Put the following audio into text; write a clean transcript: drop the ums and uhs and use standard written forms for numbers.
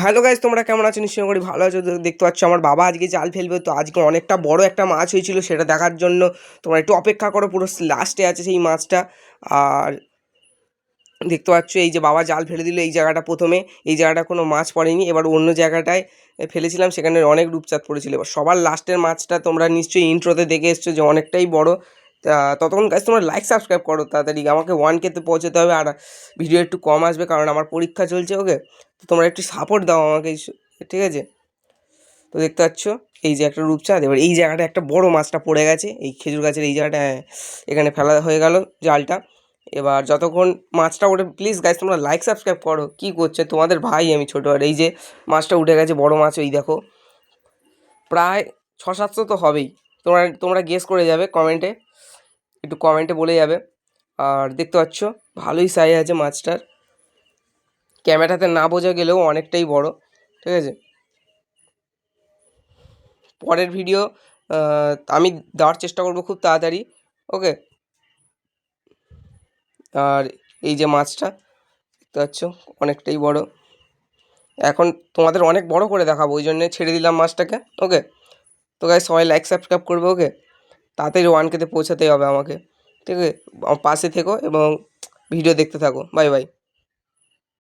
Hello guys, তোমরা কেমন আছো? নিশ্চয়ই করি ভালো আছো। দেখতে পাচ্ছ আমার বাবা আজকে জাল ফেলবে, তো আজকে অনেকটা বড় একটা মাছ হয়েছিল, সেটা দেখার জন্য তোমরা একটু অপেক্ষা করো, পুরো লাস্টে আছে সেই মাছটা। আর দেখতে পাচ্ছ এই যে বাবা জাল ফেলে দিল এই জায়গাটা প্রথমে, এই জায়গাটা কোনো মাছ পড়েনি, এবার অন্য জায়গাটায় ফেলেছিলাম, সেখানে অনেক রূপচাঁদ পড়েছিল। এবার সবার লাস্টের মাছটা তোমরা নিশ্চয়ই ইন্ট্রোতে দেখে এসছো যে অনেকটাই বড়। ততক্ষণ গাইস তোমরা লাইক সাবস্ক্রাইব করো তাড়াতাড়ি, আমাকে 1K-তে পৌঁছতে হবে, আর ভিডিও একটু কম আসবে কারণ আমার পরীক্ষা চলছে। ওকে, তো তোমরা একটু সাপোর্ট দাও আমাকে, ঠিক আছে? তো দেখতে পাচ্ছ এই যে একটা রূপচাঁদ, এবার এই জায়গাটা একটা বড় মাছটা পড়ে গেছে, এই খেজুর গাছের এই জায়গাটা, এখানে ফেলা হয়ে গেল জালটা। এবার যতক্ষণ মাছটা ওঠে, প্লিজ গাইস তোমরা লাইক সাবস্ক্রাইব করো। কী করছে তোমাদের ভাই আমি ছোটো, আর এই যে মাছটা উঠে গেছে, বড় মাছ, ওই দেখো প্রায় 600-700 তো হবেই। তোমরা তোমরা গেস করে যাবে কমেন্টে, একটু কমেন্টে বলে যাবে। আর দেখতে পাচ্ছ ভালোই সাইজ আছে মাছটার, ক্যামেরাতে না বোঝা গেলেও অনেকটাই বড়, ঠিক আছে? পরের ভিডিও আমি দেওয়ার চেষ্টা করবো খুব তাড়াতাড়ি। ওকে, আর এই যে মাছটা দেখতে পাচ্ছ অনেকটাই বড়, এখন তোমাদের অনেক বড় করে দেখাবো, ওই জন্যে ছেড়ে দিলাম মাছটাকে। ওকে, তো গাইস সবাই লাইক সাবস্ক্রাইব করবে। ওকে, তাড়াতাড়ি 1K-তে পৌঁছাতেই হবে আমাকে, ঠিক আছে? আমার পাশে থেকো এবং ভিডিও দেখতে থাকো। Bye bye.